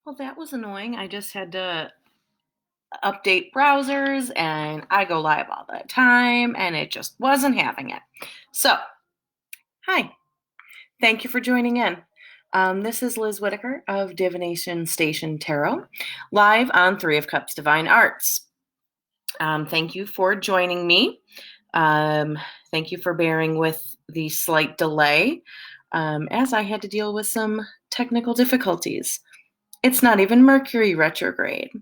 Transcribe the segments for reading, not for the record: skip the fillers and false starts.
Well, that was annoying. I just had to update browsers and I go live all the time and it just wasn't having it. So, hi. Thank you for joining in. This is Liz Whitaker of Divination Station Tarot, live on Three of Cups Divine Arts. Thank you for joining me. Thank you for bearing with the slight delay as I had to deal with some technical difficulties. It's not even Mercury retrograde.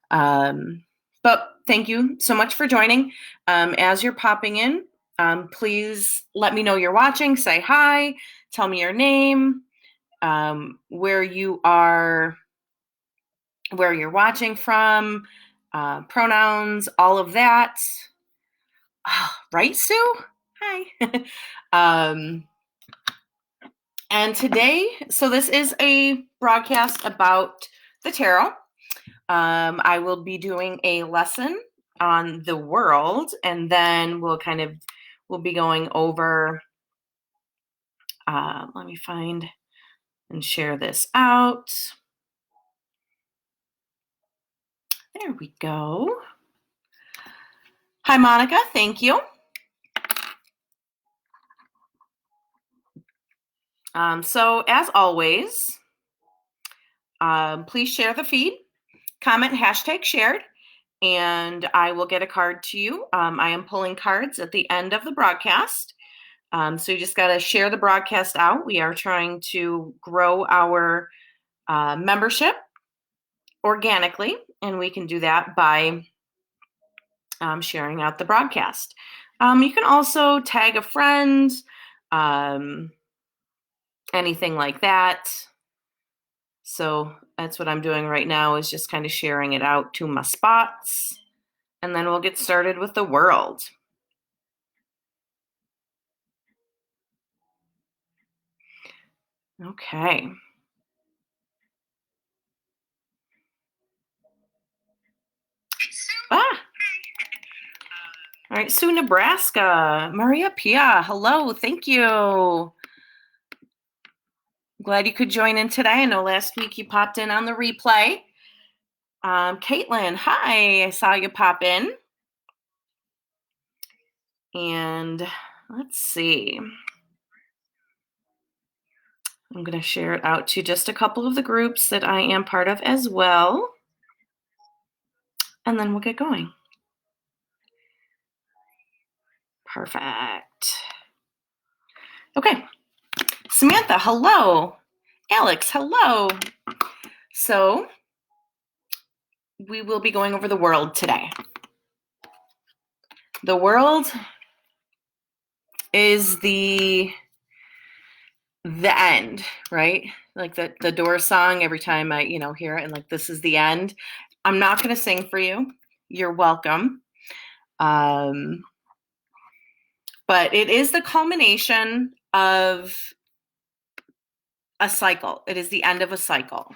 But thank you so much for joining. As you're popping in, please let me know you're watching. Say hi. Tell me your name, where you are, where you're watching from, pronouns, all of that. Right, Sue? Hi. And today, so this is a broadcast about the tarot. I will be doing a lesson on the world, and then we'll be going over, let me find and share this out. There we go. Hi, Monica. Thank you. So as always, please share the feed, comment #shared, and I will get a card to you. I am pulling cards at the end of the broadcast. So you just got to share the broadcast out. We are trying to grow our membership organically, and we can do that by sharing out the broadcast. You can also tag a friend, anything like that. So that's what I'm doing right now, is just kind of sharing it out to my spots, and then we'll get started with the world. Okay. Ah. All right, Sue, Nebraska. Maria Pia, hello, thank you. Glad you could join in today. I know last week you popped in on the replay. Caitlin, hi, I saw you pop in. And let's see. I'm going to share it out to just a couple of the groups that I am part of as well. And then we'll get going. Perfect. Okay. Samantha, hello. Alex, hello. So we will be going over the world today. The world is the end, right? Like the Doors song, every time I, hear it and like, this is the end. I'm not going to sing for you. You're welcome. But it is the culmination of a cycle. It is the end of a cycle.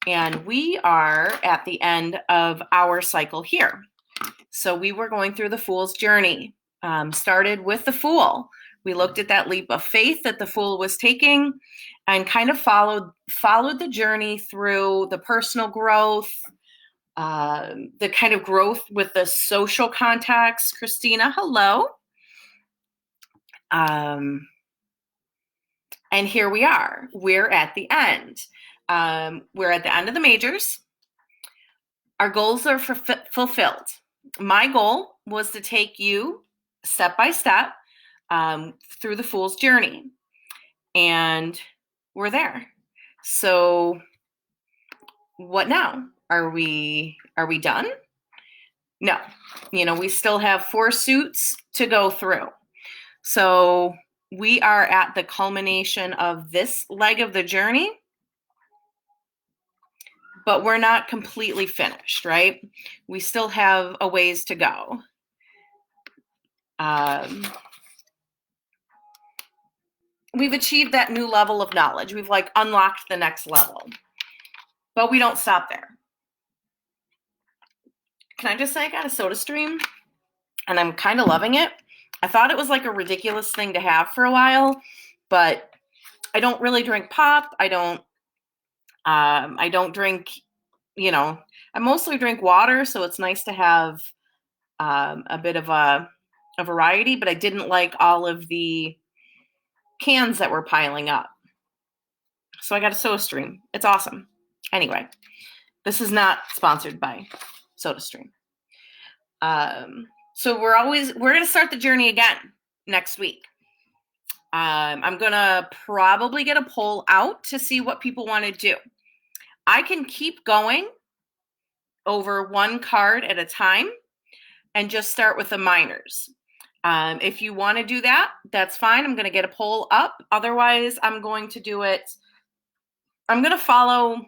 And we are at the end of our cycle here. So we were going through the Fool's journey. Started with the Fool. We looked at that leap of faith that the Fool was taking and kind of followed the journey through the personal growth, the kind of growth with the social context. Christina, hello. And here we are. We're at the end. We're at the end of the majors. Our goals are fulfilled. My goal was to take you step by step through the Fool's journey. And we're there. So what now? Are we done? No. We still have 4 suits to go through. So we are at the culmination of this leg of the journey, but we're not completely finished, right? We still have a ways to go. We've achieved that new level of knowledge. We've unlocked the next level, but we don't stop there. Can I just say I got a Soda Stream and I'm kind of loving it. I thought it was a ridiculous thing to have for a while, but I don't really drink pop. I don't I don't drink, I mostly drink water, so it's nice to have a bit of a variety, but I didn't like all of the cans that were piling up. So I got a SodaStream. It's awesome. Anyway, this is not sponsored by SodaStream. So we're going to start the journey again next week. I'm going to probably get a poll out to see what people want to do. I can keep going over one card at a time and just start with the minors. If you want to do that, that's fine. I'm going to get a poll up. Otherwise, I'm going to do it. I'm going to follow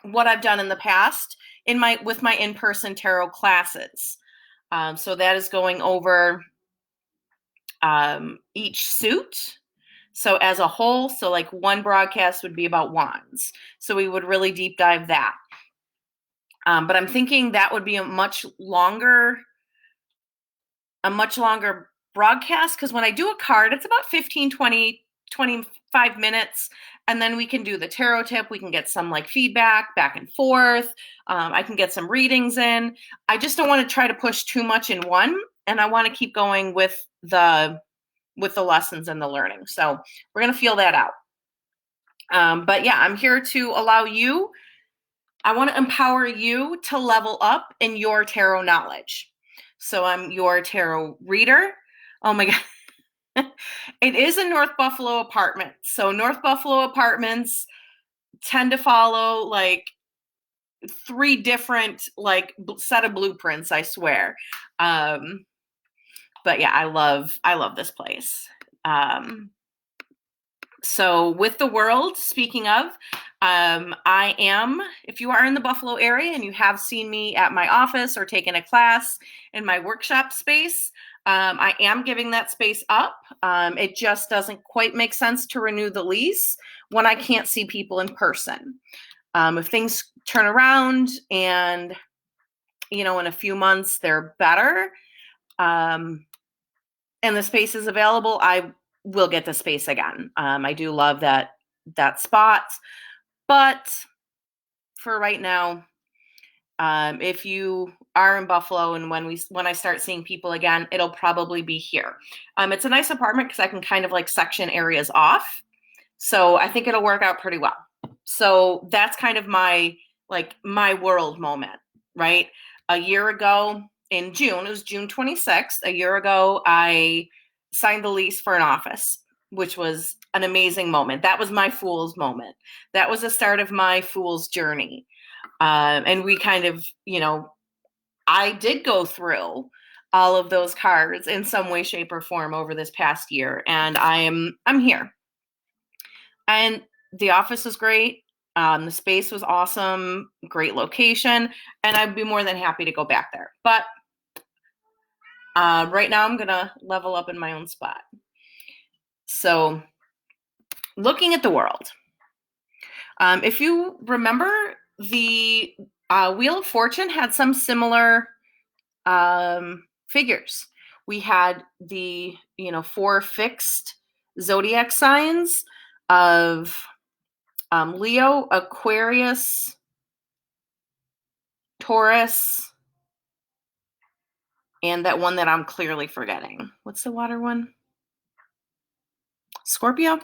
what I've done in the past with my in-person tarot classes. So that is going over each suit. So as a whole, so like one broadcast would be about wands. So we would really deep dive that. But I'm thinking that would be a much longer broadcast, because when I do a card, it's about 15, 20, 25 minutes. And then we can do the tarot tip. We can get some like feedback back and forth. I can get some readings in. I just don't want to try to push too much in one. And I want to keep going with the lessons and the learning. So we're going to feel that out. But yeah, I'm here to allow you. I want to empower you to level up in your tarot knowledge. So I'm your tarot reader. Oh my God. It is a North Buffalo apartment. So North Buffalo apartments tend to follow like 3 different like set of blueprints, I swear. But yeah, I love this place. So with the world, speaking of, I am, if you are in the Buffalo area and you have seen me at my office or taken a class in my workshop space, I am giving that space up. It just doesn't quite make sense to renew the lease when I can't see people in person. If things turn around and, in a few months they're better, and the space is available, I will get the space again. I do love that spot, but for right now, if you are in Buffalo and when I start seeing people again, it'll probably be here. It's a nice apartment because I can kind of like section areas off. So I think it'll work out pretty well. So that's kind of my world moment, right? A year ago in June, it was June 26th, a year ago, I signed the lease for an office, which was an amazing moment. That was my fool's moment. That was the start of my fool's journey. And we kind of, I did go through all of those cards in some way, shape, or form over this past year. And I'm here. And the office was great. The space was awesome, great location, and I'd be more than happy to go back there. But right now I'm going to level up in my own spot. So looking at the world, if you remember, the Wheel of Fortune had some similar figures. We had the 4 fixed zodiac signs of Leo, Aquarius, Taurus, and that one that I'm clearly forgetting. What's the water one? Scorpio.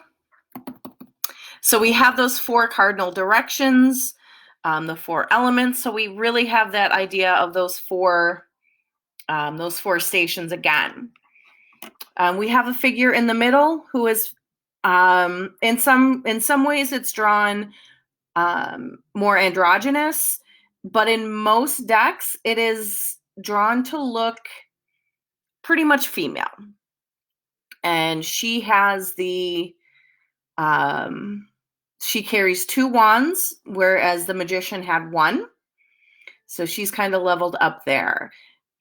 So we have those 4 cardinal directions, the 4 elements. So we really have that idea of those 4 stations again. We have a figure in the middle who is, in some ways, it's drawn more androgynous, but in most decks, it is drawn to look pretty much female. And she has she carries 2 wands, whereas the magician had 1. So she's kind of leveled up there.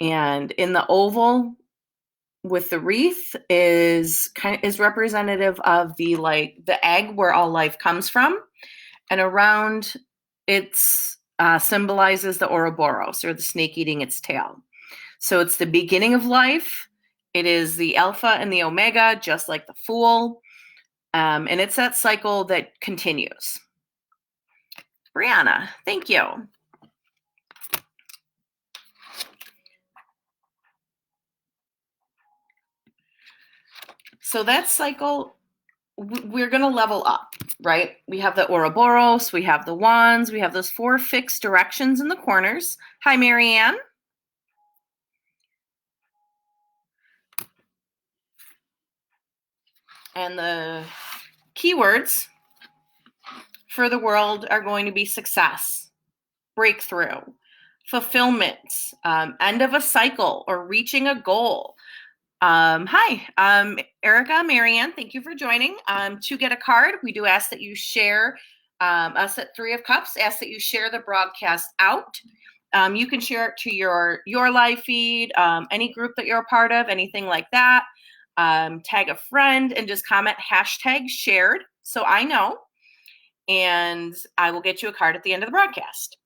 And in the oval with the wreath is representative of the egg where all life comes from. And around it symbolizes the Ouroboros, or the snake eating its tail. So it's the beginning of life. It is the alpha and the omega, just like the Fool. And it's that cycle that continues. Brianna, thank you. So that cycle, we're going to level up, right? We have the Ouroboros, we have the wands, we have those 4 fixed directions in the corners. Hi, Marianne. And the keywords for the world are going to be success, breakthrough, fulfillment, end of a cycle, or reaching a goal. Hi, Erica, Marianne, thank you for joining. To get a card, we do ask that you share us at 3 of Cups, ask that you share the broadcast out. You can share it to your live feed, any group that you're a part of, anything like that. Tag a friend and just comment hashtag shared so I know, and I will get you a card at the end of the broadcast.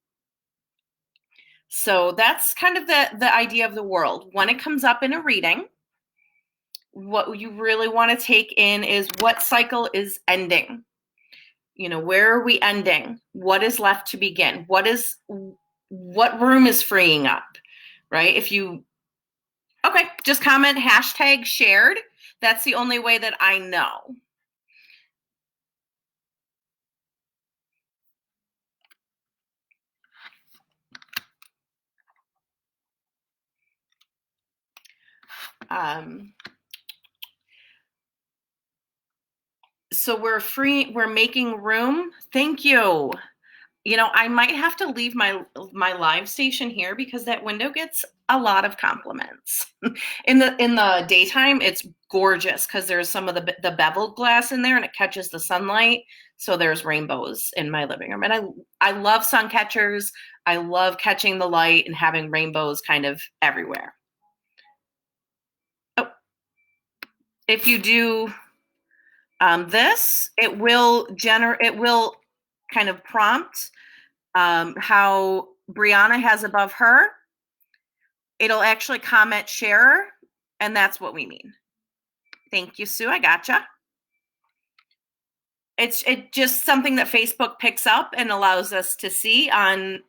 So that's kind of the idea of the world. When it comes up in a reading, what you really want to take in is what cycle is ending. You know, where are we ending? What is left to begin? What room is freeing up, right? Okay, just comment hashtag shared. That's the only way that I know. So we're making room. Thank you. You know, I might have to leave my live station here because that window gets a lot of compliments. In the daytime, it's gorgeous because there's some of the beveled glass in there and it catches the sunlight. So there's rainbows in my living room. And I love sun catchers. I love catching the light and having rainbows kind of everywhere. Oh, if you do this, it will kind of prompt how Brianna has above her. It'll actually comment share, and that's what we mean. Thank you, Sue. I gotcha. It's just something that Facebook picks up and allows us to see on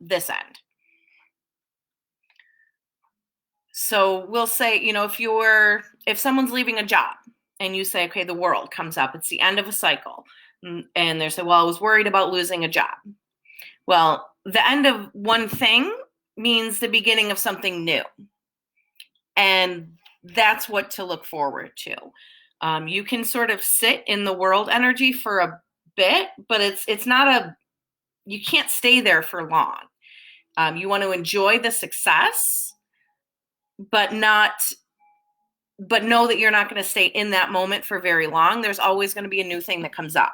this end. So we'll say, you know, if someone's leaving a job and you say, okay, the world comes up, it's the end of a cycle, and they say, well, I was worried about losing a job. Well, the end of one thing means the beginning of something new. And that's what to look forward to. You can sort of sit in the world energy for a bit, but it's not you can't stay there for long. You want to enjoy the success, but know that you're not going to stay in that moment for very long. There's always going to be a new thing that comes up.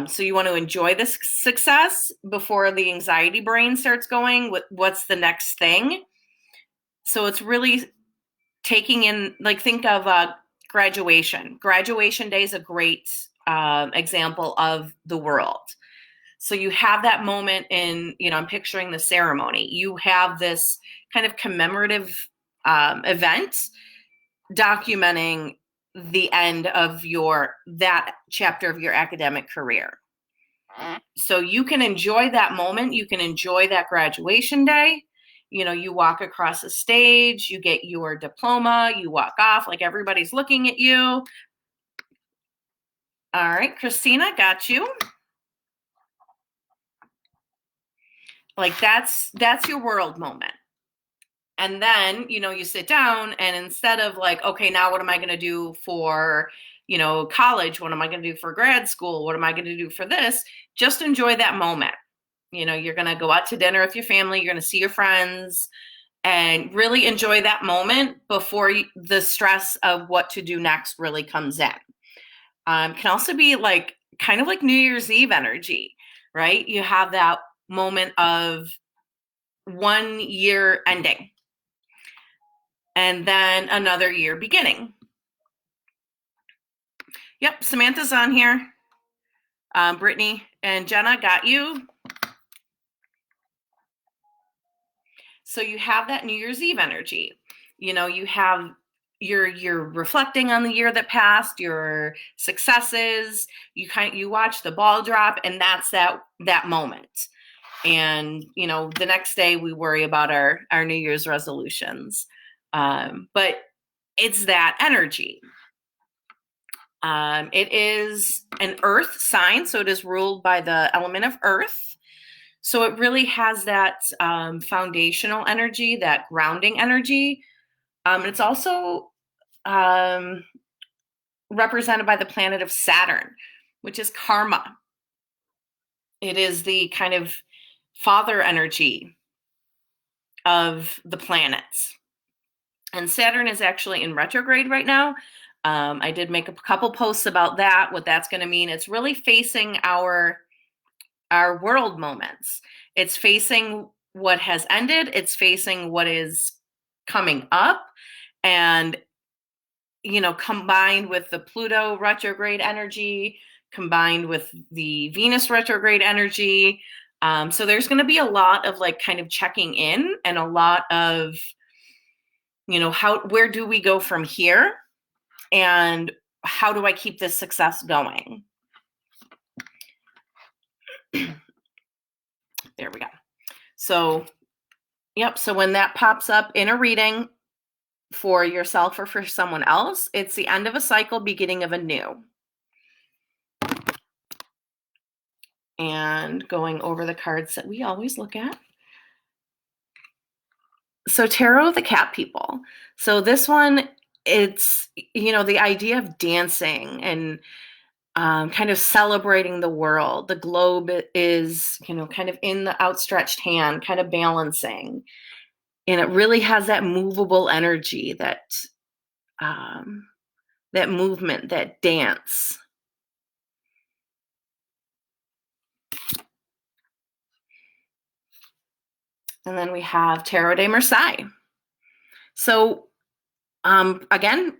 So you want to enjoy the success before the anxiety brain starts going, what's the next thing? So it's really taking in, like, think of graduation. Graduation day is a great example of the world. So you have that moment in, you know, I'm picturing the ceremony. You have this kind of commemorative event documenting the end of that chapter of your academic career. So you can enjoy that moment. You can enjoy that graduation day. You know, you walk across the stage, you get your diploma, you walk off like everybody's looking at you. All right, Christina, got you. Like that's your world moment. And then, you know, you sit down and instead of like, okay, now what am I going to do for, you know, college? What am I going to do for grad school? What am I going to do for this? Just enjoy that moment. You know, you're going to go out to dinner with your family. You're going to see your friends and really enjoy that moment before the stress of what to do next really comes in. Can also be like kind of like New Year's Eve energy, right? You have that moment of 1 year ending and then another year beginning. Yep, Samantha's on here. Brittany and Jenna got you. So you have that New Year's Eve energy. You know, you have you're reflecting on the year that passed, your successes. You watch the ball drop, and that's that moment. And the next day we worry about our New Year's resolutions. But it's that energy. It is an earth sign, so it is ruled by the element of earth. So it really has that foundational energy, that grounding energy. It's also represented by the planet of Saturn, which is karma. It is the kind of father energy of the planets. And Saturn is actually in retrograde right now. I did make a couple posts about that, what that's going to mean. It's really facing our world moments. It's facing what has ended. It's facing what is coming up. And, combined with the Pluto retrograde energy, combined with the Venus retrograde energy. So there's going to be a lot of kind of checking in, and a lot of, where do we go from here? And how do I keep this success going? There we go. So, yep. So when that pops up in a reading for yourself or for someone else, it's the end of a cycle, beginning of a new. And going over the cards that we always look at. So Tarot of the Cat People. So this one, it's, the idea of dancing and kind of celebrating the world. The globe is, kind of in the outstretched hand, kind of balancing. And it really has that movable energy, that movement, that dance. And then we have Tarot de Marseille. So again,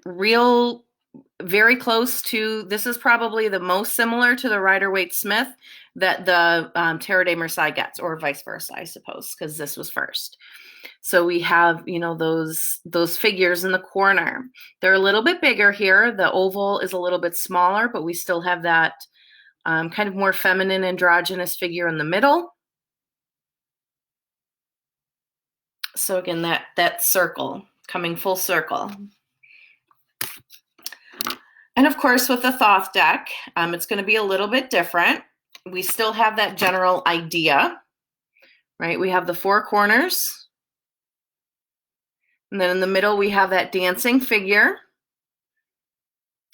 very close to, this is probably the most similar to the Rider-Waite-Smith that the Tarot de Marseille gets, or vice versa, I suppose, because this was first. So we have, those figures in the corner. They're a little bit bigger here. The oval is a little bit smaller, but we still have that kind of more feminine, androgynous figure in the middle. So again, that circle, coming full circle. And of course, with the Thoth deck, it's going to be a little bit different. We still have that general idea, right? We have the four corners. And then in the middle, we have that dancing figure.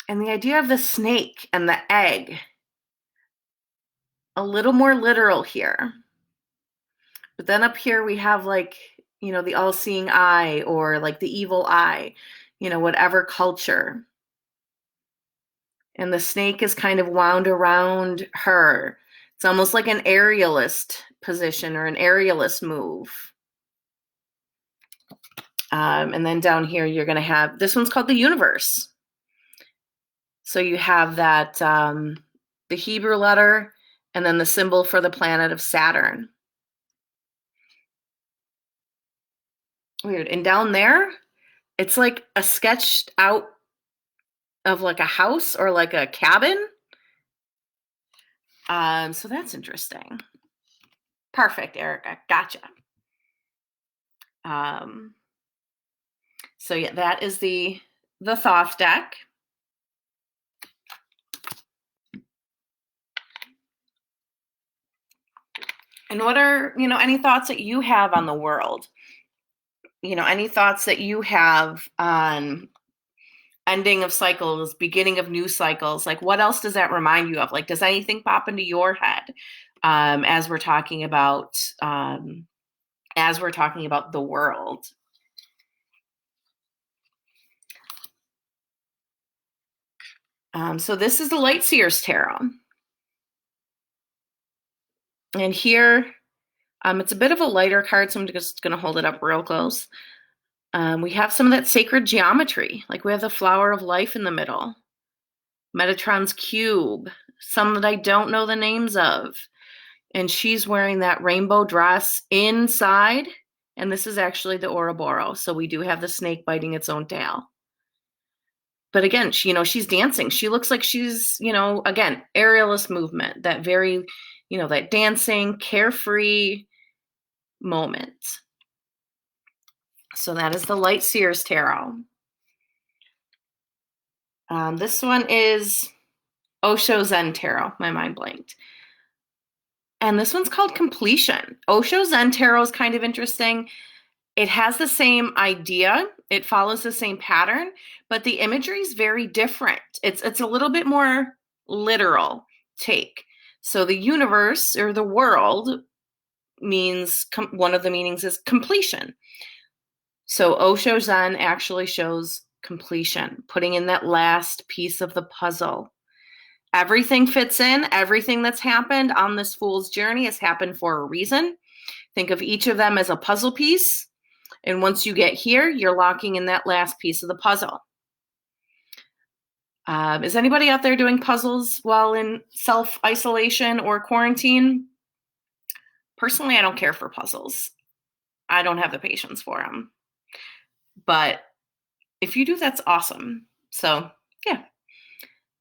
And the idea of the snake and the egg, a little more literal here. But then up here, we have the all-seeing eye, or the evil eye, whatever culture. And the snake is kind of wound around her. It's almost like an aerialist position, or an aerialist move. And then down here, you're going to have, this one's called the universe. So you have that, the Hebrew letter, and then the symbol for the planet of Saturn. Weird. And down there, it's like a sketched out of a house, or a cabin. So that's interesting. Perfect, Erica. Gotcha. So yeah, that is the Thoth deck. And what are, any thoughts that you have on the world? Any thoughts that you have on ending of cycles, beginning of new cycles? What else does that remind you of? Does anything pop into your head as we're talking about the world? So this is the Light Seers Tarot. And here, it's a bit of a lighter card, so I'm just going to hold it up real close. We have some of that sacred geometry. We have the flower of life in the middle. Metatron's cube. Some that I don't know the names of. And she's wearing that rainbow dress inside. And this is actually the Ouroboros. So we do have the snake biting its own tail. but again, she's dancing. She looks like she's, again, aerialist movement, that very, that dancing, carefree moment. So that is the Light Seers Tarot. This one is Osho Zen Tarot. My mind blanked. And this one's called Completion. Osho Zen Tarot is kind of interesting. It has the same idea. It follows the same pattern, but the imagery is very different. It's a little bit more literal take. So the universe or the world means, one of the meanings is completion. So Osho Zen actually shows completion, putting in that last piece of the puzzle. Everything fits in. Everything that's happened on this fool's journey has happened for a reason. Think of each of them as a puzzle piece. And once you get here, you're locking in that last piece of the puzzle. Is anybody out there doing puzzles while in self-isolation or quarantine? Personally, I don't care for puzzles. I don't have the patience for them. But if you do, that's awesome. So, yeah.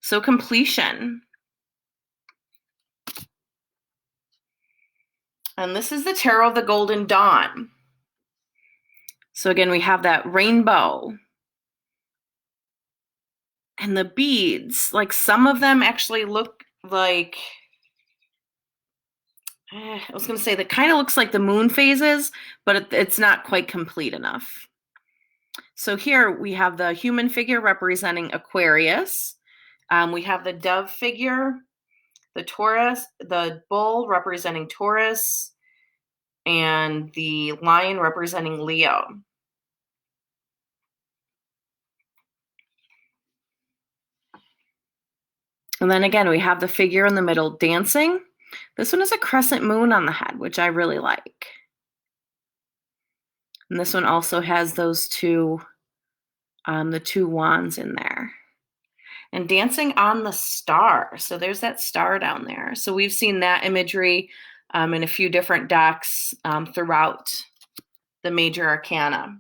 So completion. And this is the Tarot of the Golden Dawn. So again, we have that rainbow. And the beads, like some of them actually look like, I was going to say that kind of looks like the moon phases, but it's not quite complete enough. So here we have the human figure representing Aquarius. We have the dove figure, the Taurus, the bull representing Taurus, and the lion representing Leo. And then again, we have the figure in the middle dancing. This one is a crescent moon on the head, which I really like. And this one also has those two, the two wands in there. And dancing on the star. So there's that star down there. So we've seen that imagery in a few different decks throughout the major arcana.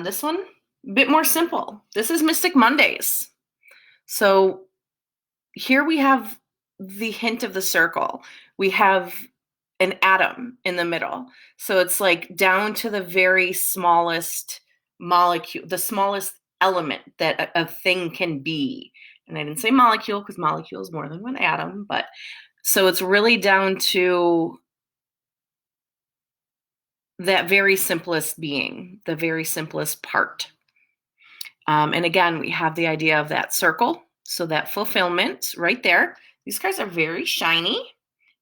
This one, a bit more simple. This is Mystic Mondays. So here we have the hint of the circle. We have an atom in the middle. So it's like down to the very smallest molecule, the smallest element that a thing can be. And I didn't say molecule because molecule is more than one atom, but so it's really down to that very simplest being, the very simplest part. And again, we have the idea of that circle. So that fulfillment right there. These cards are very shiny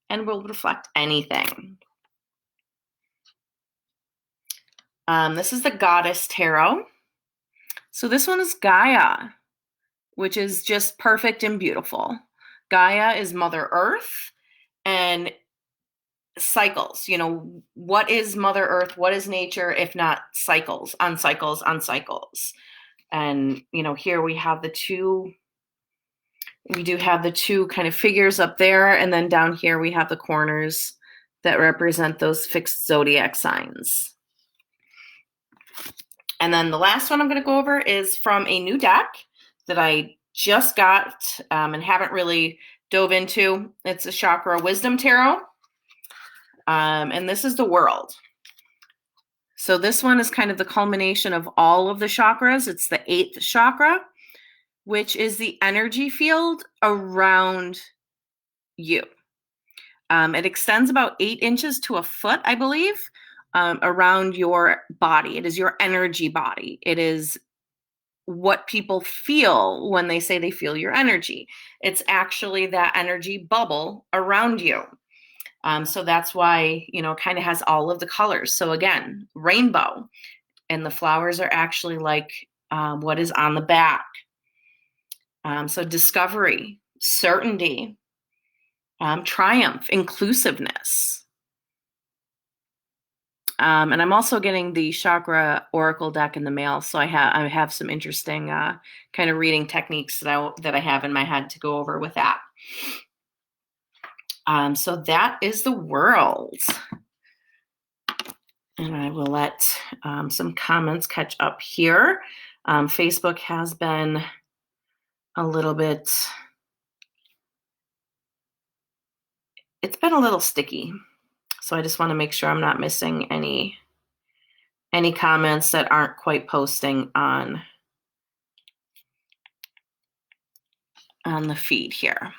and will reflect anything. This is the Goddess Tarot. So this one is Gaia, which is just perfect and beautiful. Gaia is Mother Earth and cycles. What is Mother Earth? What is nature if not cycles on cycles on cycles? And, here we have the two. We do have the two kind of figures up there. And then down here, we have the corners that represent those fixed zodiac signs. And then the last one I'm going to go over is from a new deck that I just got and haven't really dove into. It's a Chakra Wisdom Tarot. And this is the World. So this one is kind of the culmination of all of the chakras. It's the 8th chakra, which is the energy field around you. It extends about 8 inches to a foot, I believe, around your body. It is your energy body. It is what people feel when they say they feel your energy. It's actually that energy bubble around you. So that's why, kind of has all of the colors. So again, rainbow, and the flowers are actually like what is on the back. So discovery, certainty, triumph, inclusiveness. And I'm also getting the Chakra Oracle deck in the mail, so I have some interesting kind of reading techniques that I have in my head to go over with that. So that is the World. And I will let some comments catch up here. Facebook has been a little bit, it's been a little sticky. So I just want to make sure I'm not missing any comments that aren't quite posting on the feed here.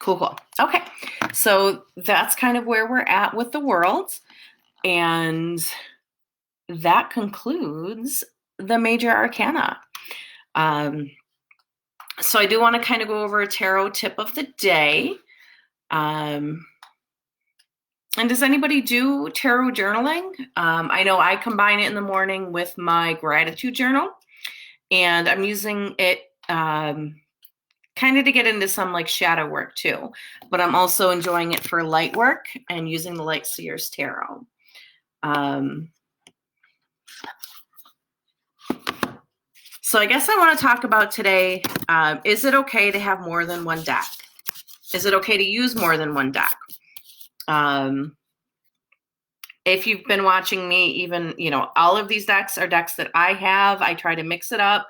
Cool. Okay, so that's kind of where we're at with the world, and that concludes the major arcana. So I do want to kind of go over a tarot tip of the day. And does anybody do tarot journaling? I know I combine it in the morning with my gratitude journal, and I'm using it kind of to get into some like shadow work too, but I'm also enjoying it for light work and using the Light Seers Tarot. So I guess I want to talk about today, is it okay to have more than one deck? Is it okay to use more than one deck? If you've been watching me, even, all of these decks are decks that I have. I try to mix it up.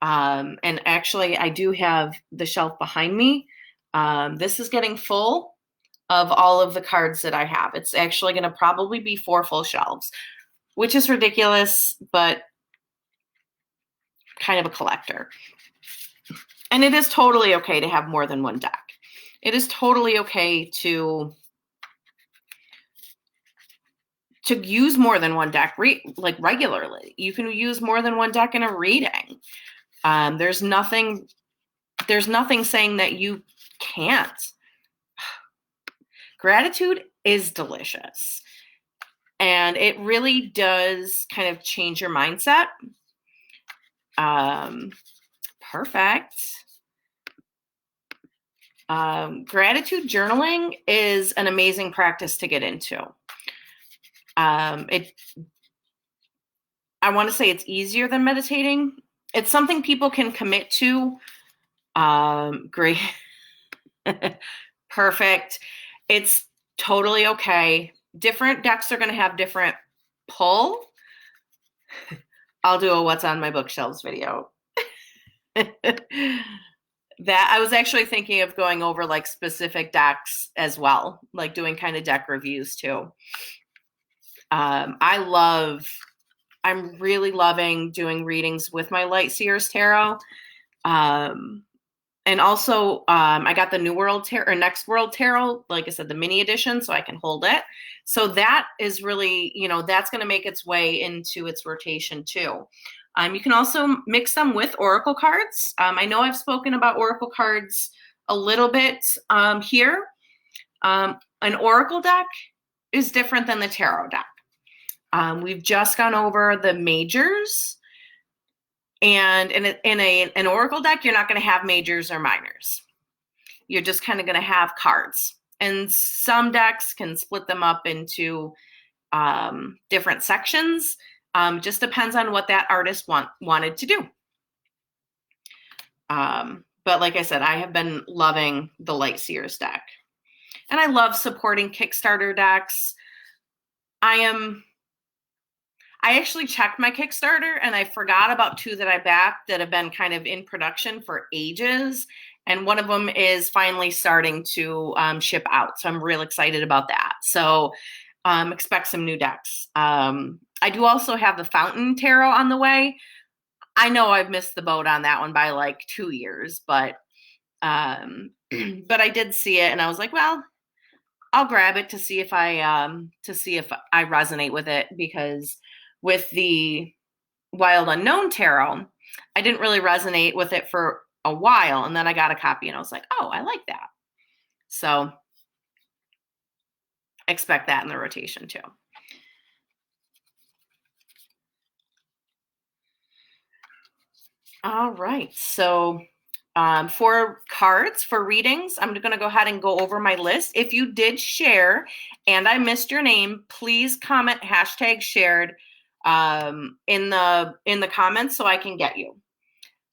And actually, I do have the shelf behind me. This is getting full of all of the cards that I have. It's actually going to probably be 4 full shelves, which is ridiculous, but kind of a collector. And it is totally okay to have more than one deck. It is totally okay to use more than one deck like regularly. You can use more than one deck in a reading. There's nothing saying that you can't. Gratitude is delicious. And it really does kind of change your mindset. Perfect. Gratitude journaling is an amazing practice to get into. I want to say it's easier than meditating. It's something people can commit to. Great. Perfect. It's totally okay. Different decks are going to have different pull. I'll do a what's on my bookshelves video. That I was actually thinking of going over like specific decks as well, like doing kind of deck reviews too. I'm really loving doing readings with my Light Seers Tarot. And also, I got the New World Tarot or Next World Tarot, like I said, the mini edition, so I can hold it. So that is really, that's going to make its way into its rotation too. You can also mix them with Oracle cards. I know I've spoken about Oracle cards a little bit here. An Oracle deck is different than the Tarot deck. We've just gone over the majors. And in an Oracle deck, you're not going to have majors or minors. You're just kind of going to have cards. And some decks can split them up into different sections. Just depends on what that artist wanted to do. But like I said, I have been loving the Light Seers deck. And I love supporting Kickstarter decks. I actually checked my Kickstarter and I forgot about 2 that I backed that have been kind of in production for ages. And one of them is finally starting to ship out. So I'm real excited about that. So expect some new decks. I do also have the Fountain Tarot on the way. I know I've missed the boat on that one by like 2 years, but but I did see it and I was like, well, I'll grab it to see if I resonate with it, because with the Wild Unknown Tarot, I didn't really resonate with it for a while, and then I got a copy and I was like, oh, I like that. So expect that in the rotation too. All right, so for cards, for readings, I'm going to go ahead and go over my list. If you did share and I missed your name, please comment #shared in the comments so I can get you.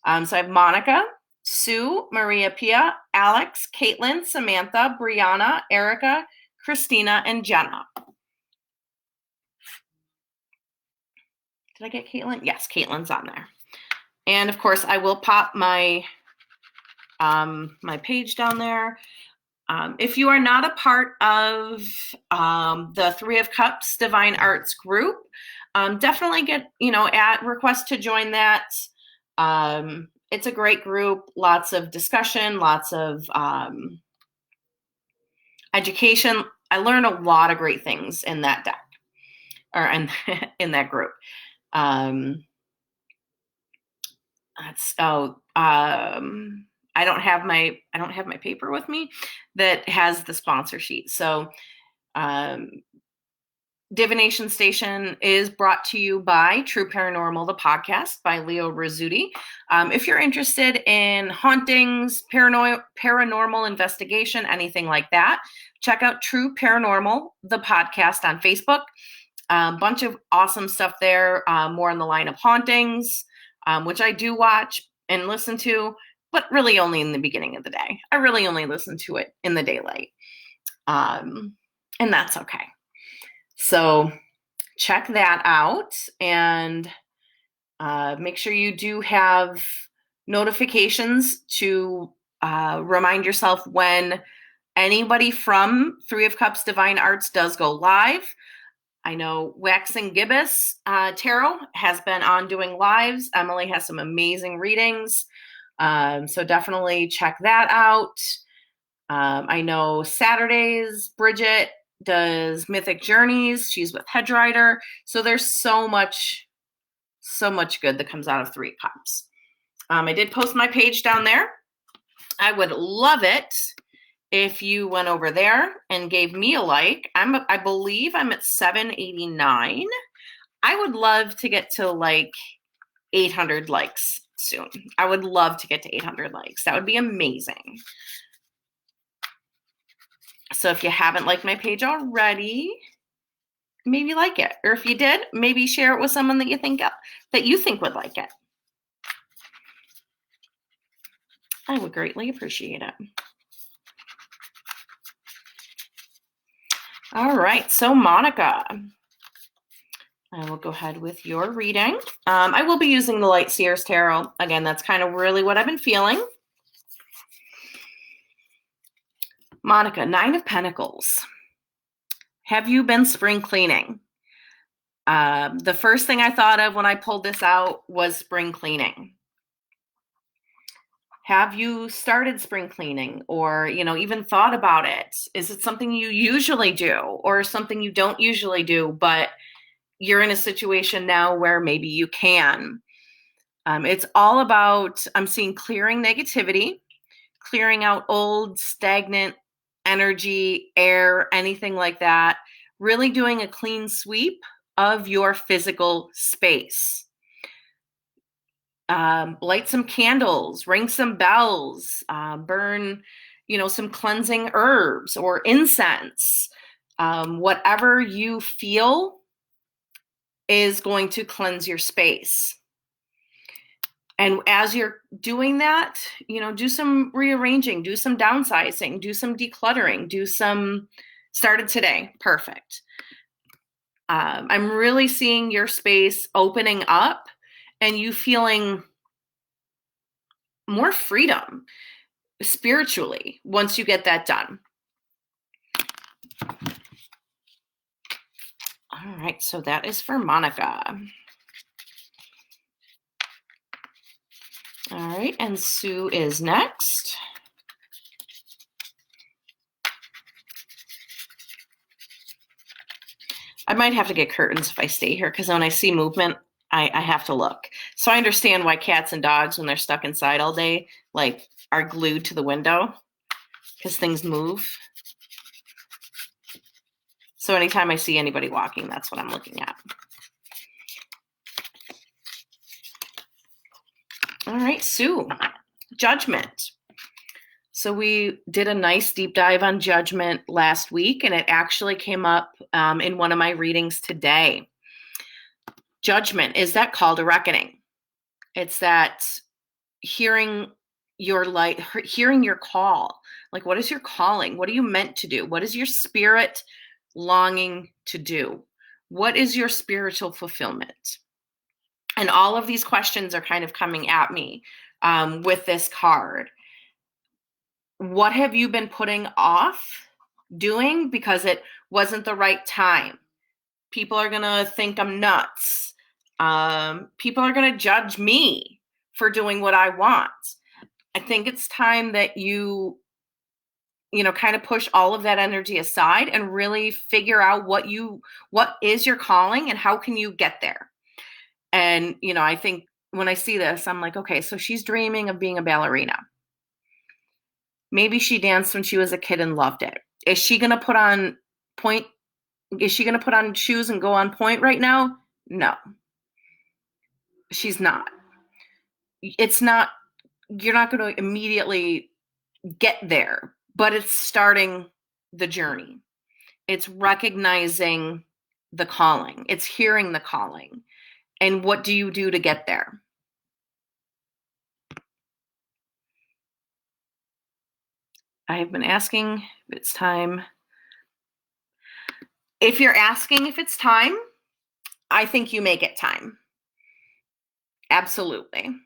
So I have Monica, Sue, Maria Pia, Alex, Caitlin, Samantha, Brianna, Erica, Christina, and Jenna. Did I get Caitlin? Yes, Caitlin's on there. And of course, I will pop my my page down there. If you are not a part of the Three of Cups Divine Arts group, definitely get, request to join that. It's a great group, lots of discussion, lots of education. I learned a lot of great things in that deck, or in that group. I don't have my paper with me that has the sponsor sheet. So Divination Station is brought to you by True Paranormal, the podcast by Leo Rizzuti. If you're interested in hauntings, paranormal investigation, anything like that, check out True Paranormal, the podcast on Facebook. A bunch of awesome stuff there, more on the line of hauntings, which I do watch and listen to, but really only in the beginning of the day. I really only listen to it in the daylight. And that's okay. So check that out, and make sure you do have notifications to remind yourself when anybody from Three of Cups Divine Arts does go live. I know Waxing Gibbous Tarot has been on doing lives. Emily has some amazing readings. So definitely check that out. I know Saturdays, Bridget does Mythic Journeys. She's with Hedgerider. So there's so much good that comes out of Three Cups. I did post my page down there. I would love it if you went over there and gave me a like. I believe I'm at 789. I would love to get to like 800 likes soon. I would love to get to 800 likes. That would be amazing. So if you haven't liked my page already, maybe like it. Or if you did, maybe share it with someone that you think would like it. I would greatly appreciate it. All right, so Monica, I will go ahead with your reading. I will be using the Light Seers Tarot. Again, that's kind of really what I've been feeling. Monica, Nine of Pentacles. Have you been spring cleaning? The first thing I thought of when I pulled this out was spring cleaning. Have you started spring cleaning, or, even thought about it? Is it something you usually do, or something you don't usually do, but you're in a situation now where maybe you can? It's all about, I'm seeing clearing negativity, clearing out old, stagnant energy, air, anything like that. Really doing a clean sweep of your physical space. Light some candles, ring some bells, burn, some cleansing herbs or incense. Whatever you feel is going to cleanse your space. And as you're doing that, do some rearranging, do some downsizing, do some decluttering, started today. Perfect. I'm really seeing your space opening up and you feeling more freedom spiritually once you get that done. All right, so that is for Monica. All right, and Sue is next. I might have to get curtains if I stay here, because when I see movement, I have to look. So I understand why cats and dogs, when they're stuck inside all day, are glued to the window, because things move. So anytime I see anybody walking, that's what I'm looking at. All right, Sue, Judgment. So we did a nice deep dive on Judgment last week, and it actually came up in one of my readings today. Judgment is that call to reckoning. It's that hearing your light, hearing your call. Like, what is your calling? What are you meant to do? What is your spirit longing to do? What is your spiritual fulfillment? And all of these questions are kind of coming at me with this card. What have you been putting off doing because it wasn't the right time? People are going to think I'm nuts. People are going to judge me for doing what I want. I think it's time that you kind of push all of that energy aside and really figure out what is your calling and how can you get there. And, I think when I see this, I'm like, okay, so she's dreaming of being a ballerina. Maybe she danced when she was a kid and loved it. Is she going to put on point? Is she going to put on shoes and go on point right now? No, she's not. It's not, you're not going to immediately get there, but it's starting the journey. It's recognizing the calling. It's hearing the calling. And what do you do to get there? I have been asking if it's time. If you're asking if it's time, I think you make it time. Absolutely.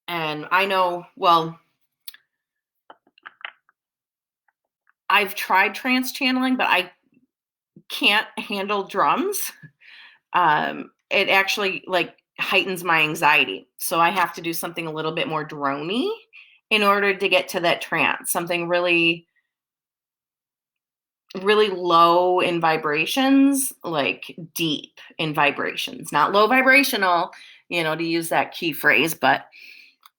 And I know, well, I've tried trance channeling, but I can't handle drums. It actually heightens my anxiety. So I have to do something a little bit more drony in order to get to that trance, something really, really low in vibrations, like deep in vibrations, not low vibrational, to use that key phrase. But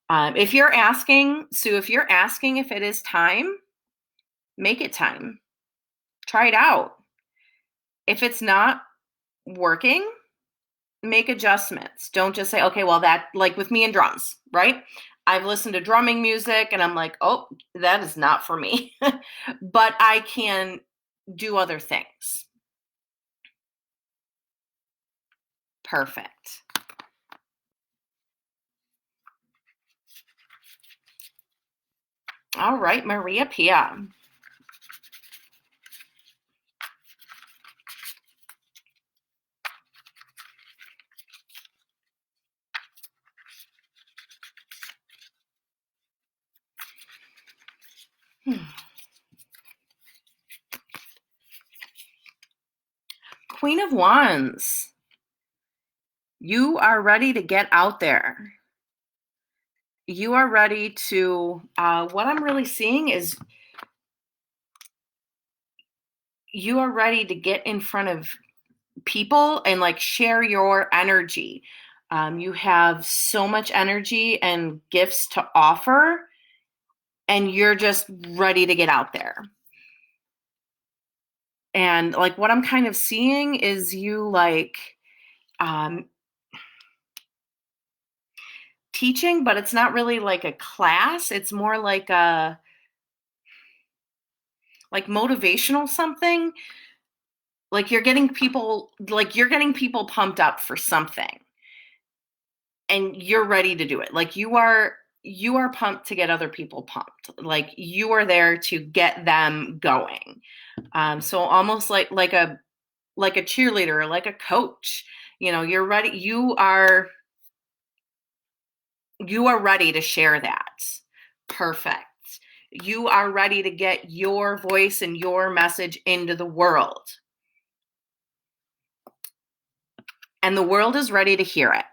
if you're asking, Sue, if you're asking if it is time, make it time. Try it out. If it's not working, make adjustments. Don't just say, okay, well, that, like with me and drums, right? I've listened to drumming music and I'm like, oh, that is not for me. But I can do other things. Perfect. All right, Maria Pia. Queen of Wands. You are ready to get out there. You are ready to, what I'm really seeing is you are ready to get in front of people and share your energy. You have so much energy and gifts to offer, and you're just ready to get out there. And what I'm kind of seeing is you teaching, but it's not really like a class. It's more like a motivational something. You're getting people pumped up for something, and you're ready to do it. You are pumped to get other people pumped. You are there to get them going. So almost like a cheerleader, like a coach. You're ready. You are ready to share that. Perfect. You are ready to get your voice and your message into the world. And the world is ready to hear it.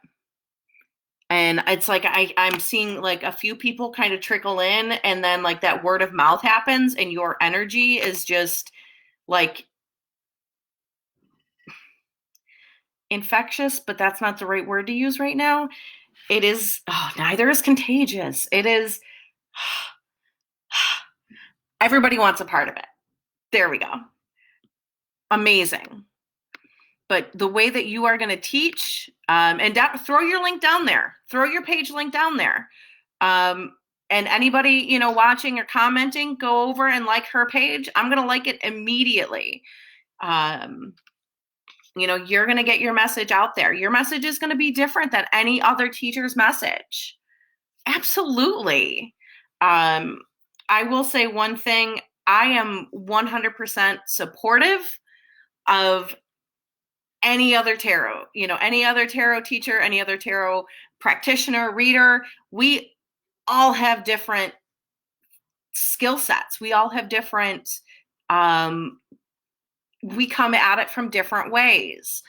And it's I'm seeing a few people kind of trickle in, and then that word of mouth happens, and your energy is just infectious, but that's not the right word to use right now. It is, neither is contagious. It is, everybody wants a part of it. There we go. Amazing. But the way that you are going to teach, and throw your link down there, throw your page link down there. And anybody, watching or commenting, go over and like her page. I'm going to like it immediately. you're going to get your message out there. Your message is going to be different than any other teacher's message. Absolutely. I will say one thing. I am 100% supportive of any other tarot, any other tarot teacher, any other tarot practitioner, reader. We all have different skill sets. We all have different, we come at it from different ways.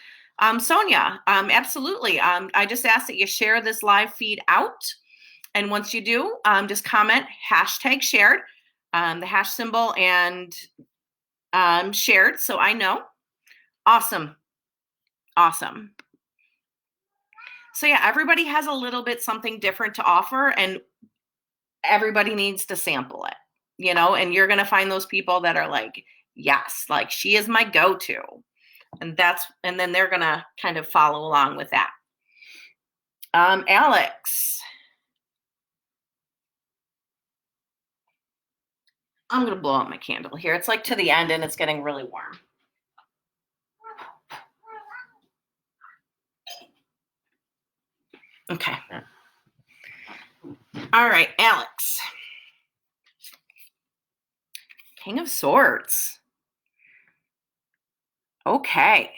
Sonia, absolutely. I just ask that you share this live feed out. And once you do, just comment #shared, the hash symbol, and shared, so I know. Awesome. Awesome. So yeah, everybody has a little bit something different to offer, and everybody needs to sample it, and you're going to find those people that are like, yes, like she is my go-to. And then they're going to kind of follow along with that. Alex. I'm going to blow out my candle here. It's like to the end and it's getting really warm. Okay. All right, Alex. King of Swords. Okay.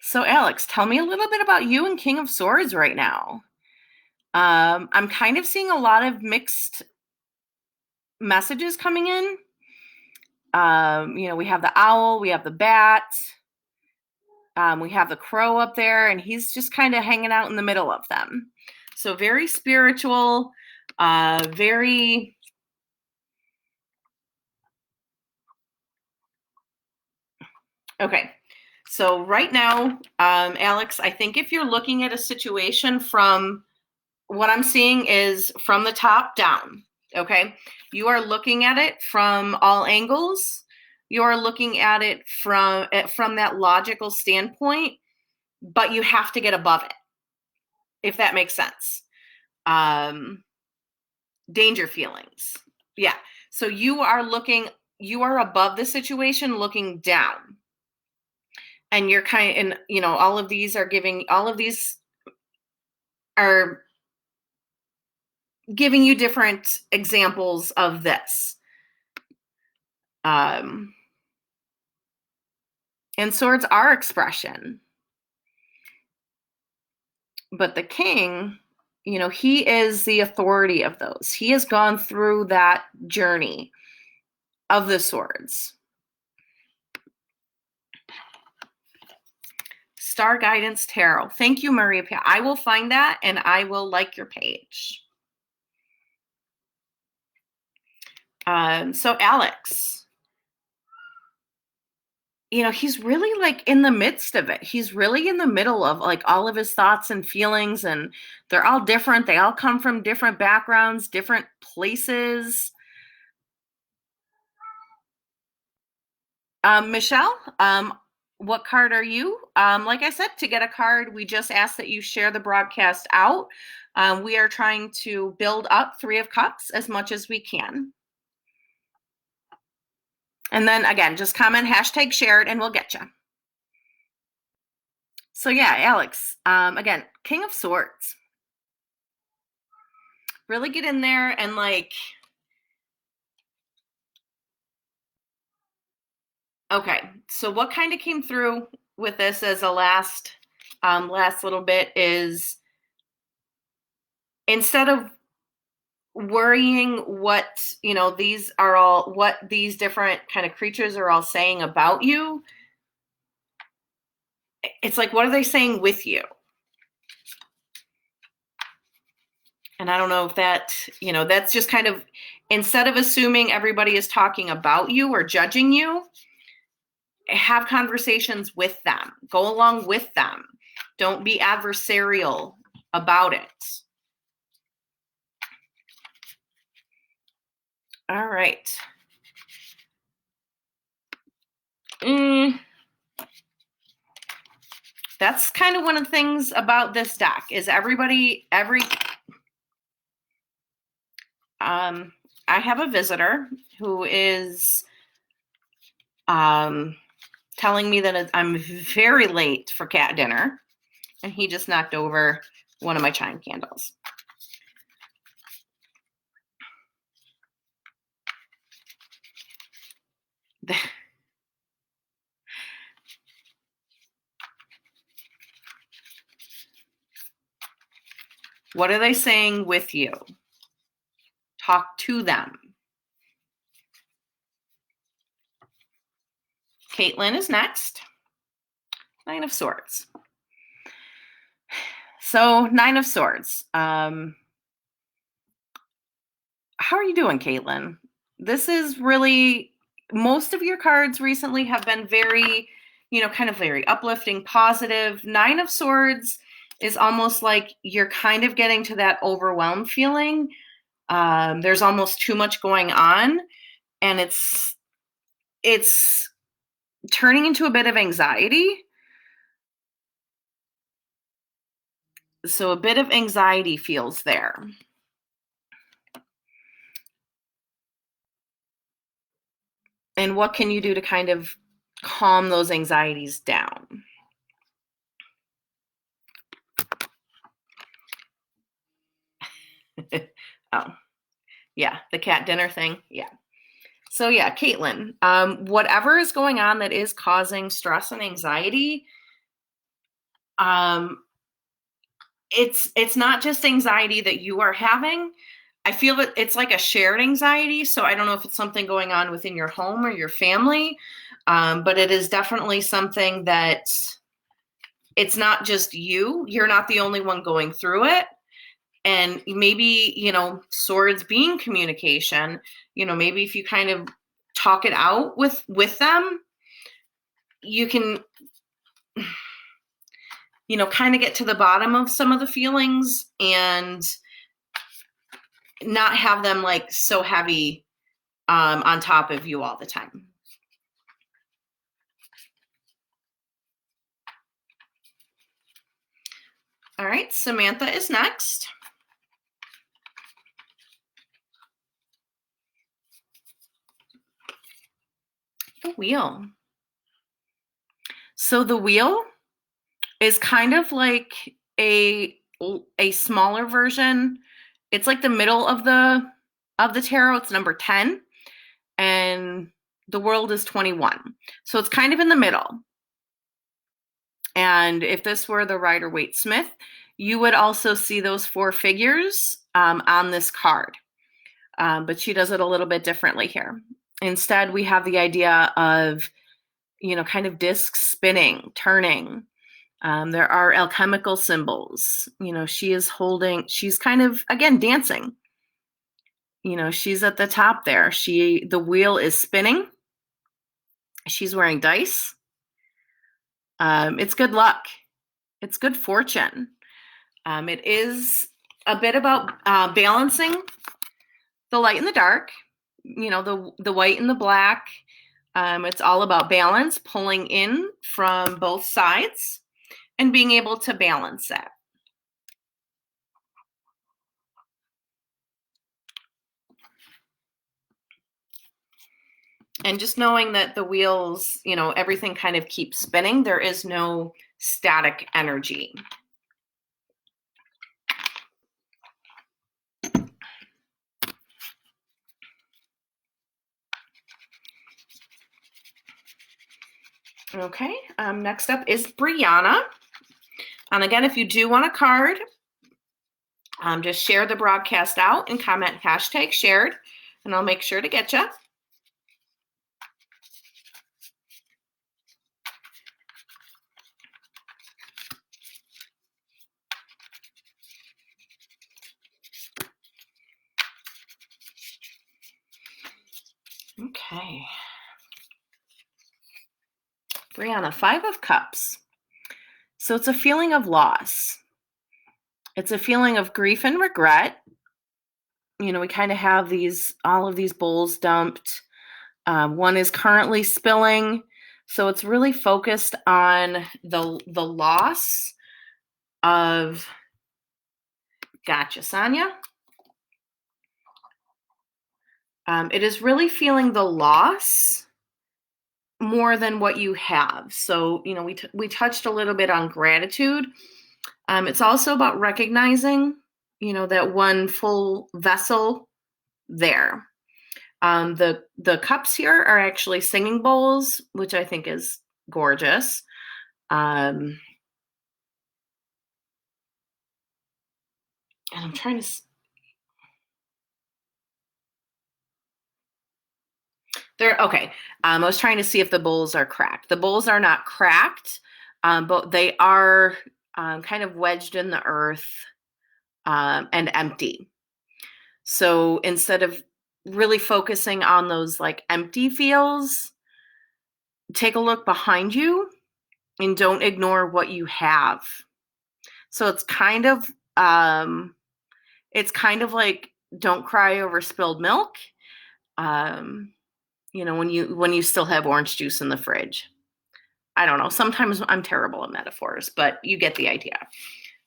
So Alex, tell me a little bit about you and King of Swords right now. I'm kind of seeing a lot of mixed messages coming in. We have the owl, we have the bat, we have the crow up there, and he's just kind of hanging out in the middle of them. So very spiritual, very... Okay. So right now, Alex, I think if you're looking at a situation from what I'm seeing is from the top down, okay? You are looking at it from all angles. You are looking at it from that logical standpoint, but you have to get above it, if that makes sense. Danger feelings. Yeah. So you are above the situation, looking down. And you're all of these are giving you different examples of this. And swords are expression. But the king, he is the authority of those. He has gone through that journey of the swords. Star Guidance Tarot. Thank you, Maria. I will find that and I will like your page. So Alex, he's really like in the midst of it. He's really in the middle of like all of his thoughts and feelings, and they're all different. They all come from different backgrounds, different places. Michelle, what card are you? Like I said, to get a card, we just ask that you share the broadcast out. We are trying to build up 3 of Cups as much as we can. And then again, just comment #shared and we'll get you. So yeah, Alex, again, King of Swords. Really get in there and like, okay, so what kind of came through with this as a last little bit is, instead of worrying what these different kind of creatures are all saying about you, it's like, what are they saying with you? And I don't know if that, that's just kind of, instead of assuming everybody is talking about you or judging you, have conversations with them. Go along with them. Don't be adversarial about it. All right. That's kind of one of the things about this deck is I have a visitor who is telling me that I'm very late for cat dinner, and he just knocked over one of my chime candles. What are they saying with you? Talk to them. Caitlin is next. Nine of Swords. So, Nine of Swords. How are you doing, Caitlin? This is really, most of your cards recently have been very, kind of very uplifting, positive. Nine of Swords is almost like you're kind of getting to that overwhelmed feeling. There's almost too much going on, and it's turning into a bit of anxiety. So a bit of anxiety feels there. And what can you do to kind of calm those anxieties down? Oh, yeah, the cat dinner thing. Yeah. So yeah, Caitlin, whatever is going on that is causing stress and anxiety, it's not just anxiety that you are having. I feel that it's like a shared anxiety. So I don't know if it's something going on within your home or your family, but it is definitely something that it's not just you. You're not the only one going through it. And maybe, swords being communication, maybe if you kind of talk it out with them, you can, kind of get to the bottom of some of the feelings and not have them like so heavy on top of you all the time. All right, Samantha is next. The Wheel. So the Wheel is kind of like a smaller version. It's like the middle of the tarot. It's number 10, and the world is 21. So it's kind of in the middle. And if this were the Rider-Waite-Smith, you would also see those 4 figures on this card. But she does it a little bit differently here. Instead, we have the idea of, kind of discs spinning, turning. There are alchemical symbols. She's kind of, again, dancing. She's at the top there. The wheel is spinning. She's wearing dice. It's good luck. It's good fortune. It is a bit about balancing the light and the dark, the white and the black. It's all about balance, pulling in from both sides and being able to balance that. And just knowing that the wheels, everything kind of keeps spinning. There is no static energy. Okay, next up is Brianna. And again, if you do want a card, just share the broadcast out and comment #shared, and I'll make sure to get you. Okay. Brianna, 5 of Cups. So it's a feeling of loss. It's a feeling of grief and regret. We kind of have all of these bowls dumped. One is currently spilling. So it's really focused on the loss of, gotcha, Sonia. It is really feeling the loss more than what you have. So, we touched a little bit on gratitude. It's also about recognizing, that one full vessel there. The cups here are actually singing bowls, which I think is gorgeous. And I'm trying to. They're okay. I was trying to see if the bowls are cracked. The bowls are not cracked, but they are kind of wedged in the earth and empty. So instead of really focusing on those like empty feels, take a look behind you and don't ignore what you have. So it's kind of like don't cry over spilled milk. When you still have orange juice in the fridge. I don't know. Sometimes I'm terrible at metaphors, but you get the idea.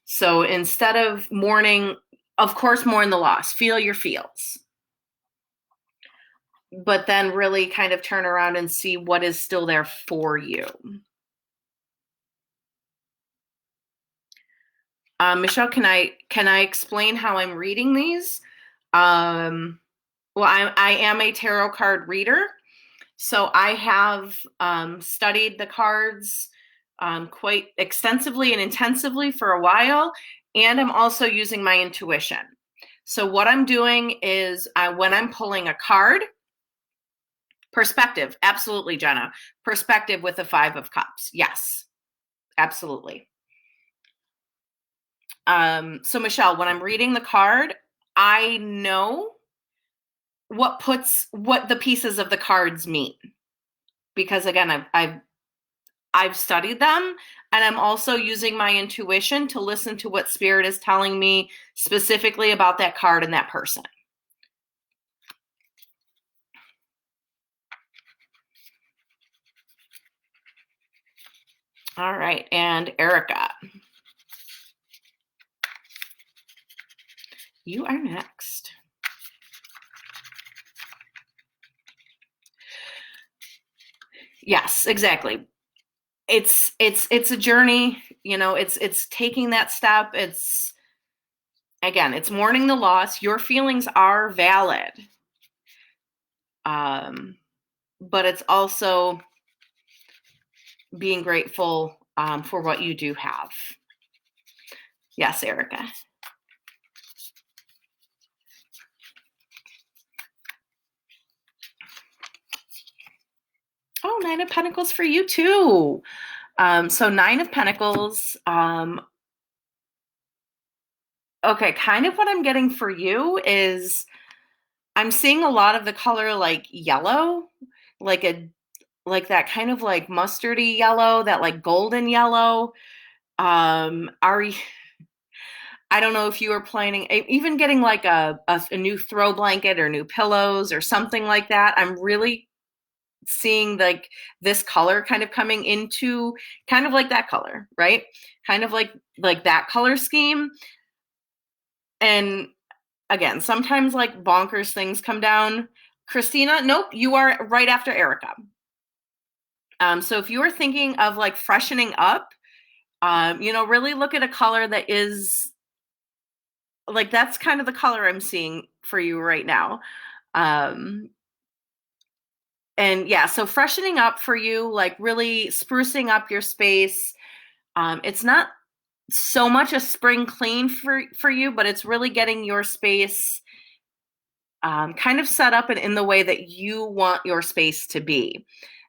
So instead of mourning, of course, mourn the loss, feel your feels. But then really kind of turn around and see what is still there for you. Michelle, can I explain how I'm reading these? Well, I am a tarot card reader. So I have studied the cards quite extensively and intensively for a while, and I'm also using my intuition. So what I'm doing is when I'm pulling a card, perspective, absolutely, Jenna. Perspective with the 5 of Cups. Yes, absolutely. So Michelle, when I'm reading the card, I know what the pieces of the cards mean. Because again, I've studied them, and I'm also using my intuition to listen to what spirit is telling me specifically about that card and that person. All right, and Erica, you are next. Yes, exactly. It's a journey, it's taking that step. It's mourning the loss. Your feelings are valid. But it's also being grateful for what you do have. Yes, Erica. Oh, 9 of Pentacles for you too. So 9 of Pentacles. Okay, kind of what I'm getting for you is I'm seeing a lot of the color like yellow, like that kind of like mustardy yellow, that like golden yellow. I don't know if you are planning even getting like a new throw blanket or new pillows or something like that. I'm really seeing like this color kind of coming into kind of like that color, right? Kind of like that color scheme. And again, sometimes like bonkers things come down. Christina, nope, you are right after Erica. So if you are thinking of like freshening up, really look at a color that is like, that's kind of the color I'm seeing for you right now. And yeah, so freshening up for you, like really sprucing up your space. It's not so much a spring clean for you, but it's really getting your space kind of set up in the way that you want your space to be.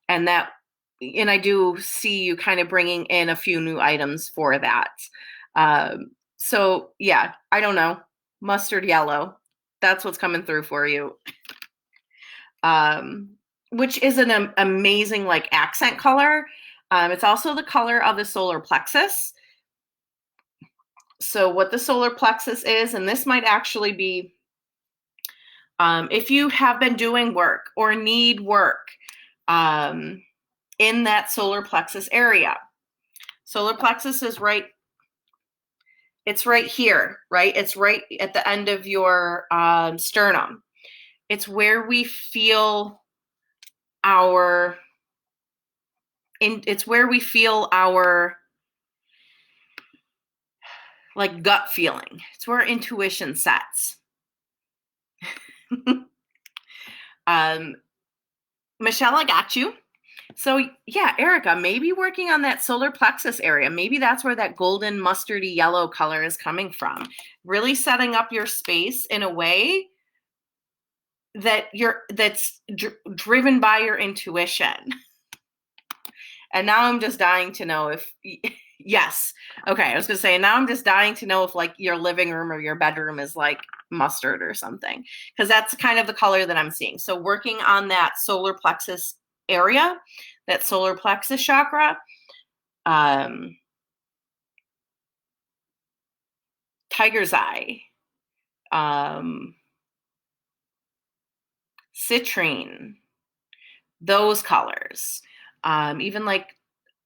And I do see you kind of bringing in a few new items for that. So yeah, I don't know, mustard yellow. That's what's coming through for you. Which is an amazing like accent color. It's also the color of the solar plexus. So what the solar plexus is, and this might actually be if you have been doing work or need work in that solar plexus area. Solar plexus is it's right here, right? It's right at the end of your sternum. It's where we feel our it's where we feel our like gut feeling. It's where intuition sets. Michelle, I got you. So yeah, Erica, maybe working on that solar plexus area. Maybe that's where that golden mustardy yellow color is coming from. Really setting up your space in a way that that's driven by your intuition. And now I'm just dying to know if yes. Okay, I was going to say now I'm just dying to know if like your living room or your bedroom is like mustard or something, because that's kind of the color that I'm seeing. So working on that solar plexus area, that solar plexus chakra, tiger's eye, citrine, those colors, even like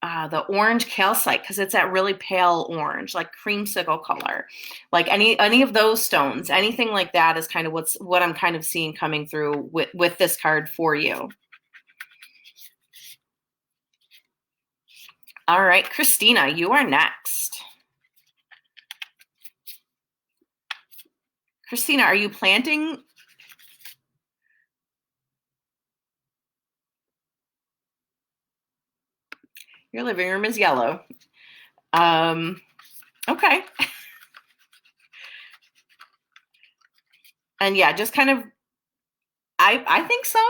the orange calcite, because it's that really pale orange, like creamsicle color, like any of those stones, anything like that is kind of what I'm kind of seeing coming through with this card for you. All right, Christina, you are next. Christina, are you planting? Your living room is yellow. Okay. And yeah, just kind of, I think so.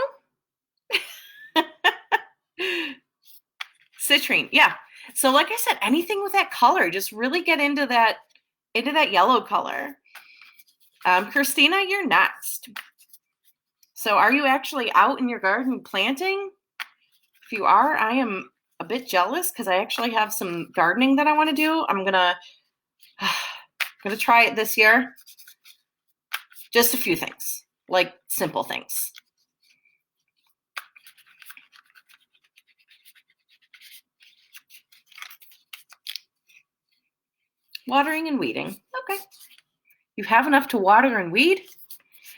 Citrine, yeah. So like I said, anything with that color, just really get into that yellow color. Christina, you're next. So are you actually out in your garden planting? If you are, I am a bit jealous because I actually have some gardening that I want to do. I'm gonna try it this year. Just a few things, like simple things. Watering and weeding. Okay. You have enough to water and weed?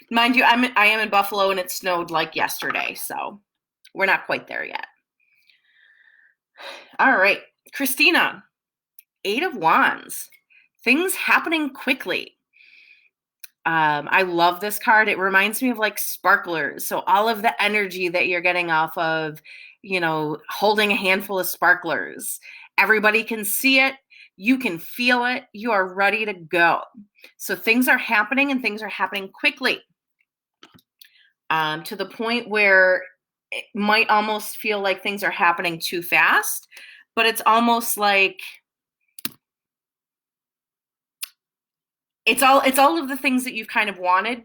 Mind you, I am in Buffalo and it snowed like yesterday, so we're not quite there yet. All right, Christina, 8 of Wands. Things happening quickly. I love this card. It reminds me of like sparklers. So all of the energy that you're getting off of, holding a handful of sparklers. Everybody can see it. You can feel it. You are ready to go. So things are happening and things are happening quickly. To the point where it might almost feel like things are happening too fast, but it's almost like it's all of the things that you've kind of wanted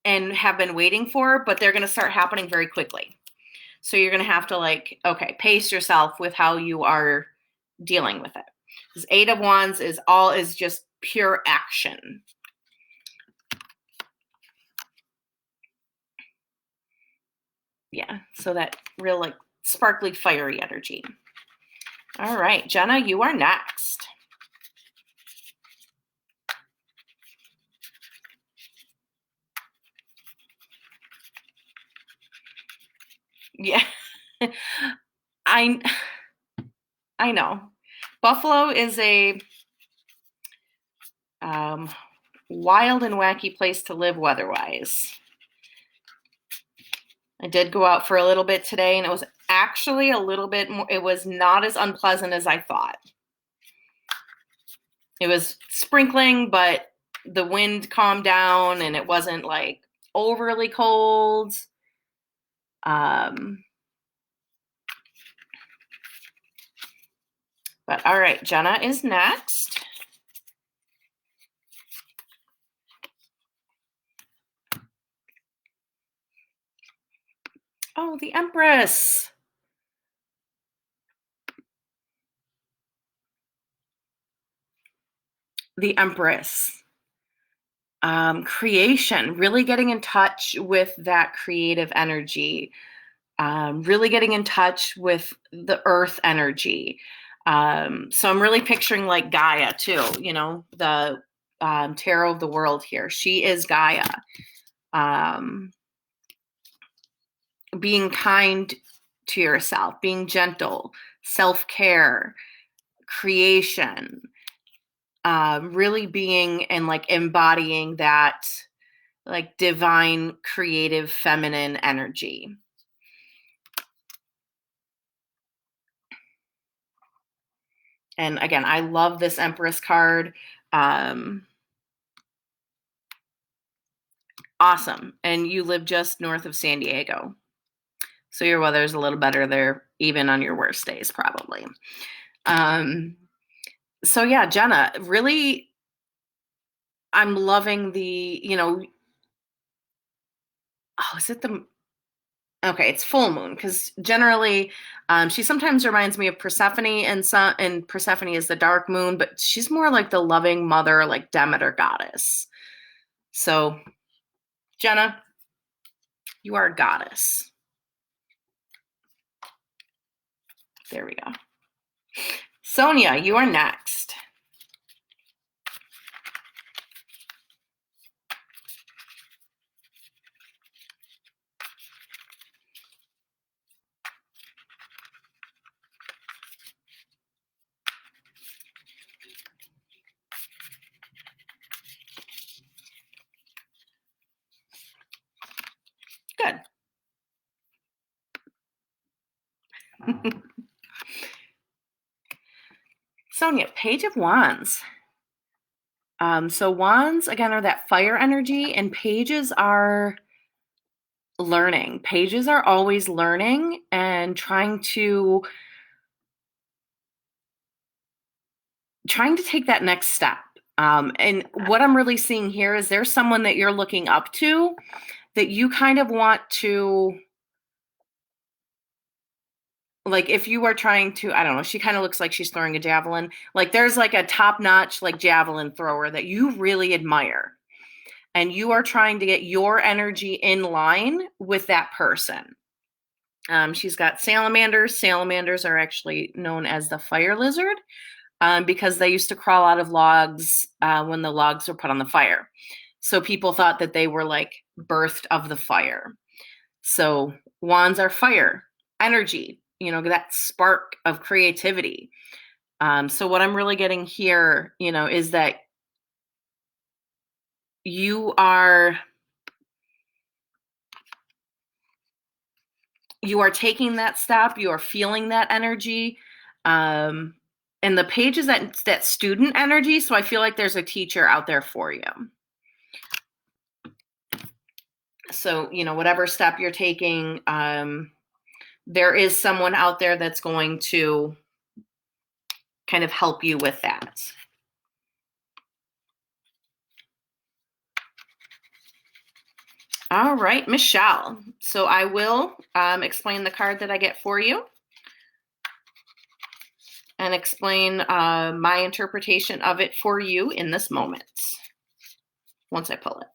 and have been waiting for, but they're going to start happening very quickly. So you're going to have to pace yourself with how you are dealing with it. This 8 of Wands is just pure action. Yeah, so that real like sparkly, fiery energy. All right, Jenna, you are next. Yeah, I know. Buffalo is a wild and wacky place to live weather-wise. I did go out for a little bit today, and it was actually a little bit more, it was not as unpleasant as I thought. It was sprinkling, but the wind calmed down, and it wasn't like overly cold. But all right, Jenna is next. Oh, the Empress. The Empress. Creation, really getting in touch with that creative energy, really getting in touch with the earth energy. So I'm really picturing like Gaia too, the tarot of the world here. She is Gaia. Being kind to yourself, being gentle, self-care, creation, really being and like embodying that like divine, creative, feminine energy. And again, I love this Empress card. Awesome. And you live just north of San Diego. So your weather's a little better there, even on your worst days, probably. So yeah, Jenna, really, I'm loving oh, is it okay, it's full moon because generally she sometimes reminds me of Persephone and Persephone is the dark moon, but she's more like the loving mother, like Demeter goddess. So Jenna, you are a goddess. There we go. Sonia, you are next. Good. Sonia, Page of Wands. So wands, again, are that fire energy, and pages are learning. Pages are always learning and trying to take that next step. And what I'm really seeing here is there's someone that you're looking up to that you kind of want to, like, if you are trying to, I don't know, she kind of looks like she's throwing a javelin. Like there's like a top-notch like javelin thrower that you really admire. And you are trying to get your energy in line with that person. She's got salamanders. Salamanders are actually known as the fire lizard because they used to crawl out of logs when the logs were put on the fire. So people thought that they were like birthed of the fire. So wands are fire, energy, that spark of creativity. So what I'm really getting here, is that you are taking that step, you are feeling that energy. And the page is that student energy. So I feel like there's a teacher out there for you. So, whatever step you're taking, there is someone out there that's going to kind of help you with that. All right, Michelle. So I will explain the card that I get for you and explain my interpretation of it for you in this moment once I pull it.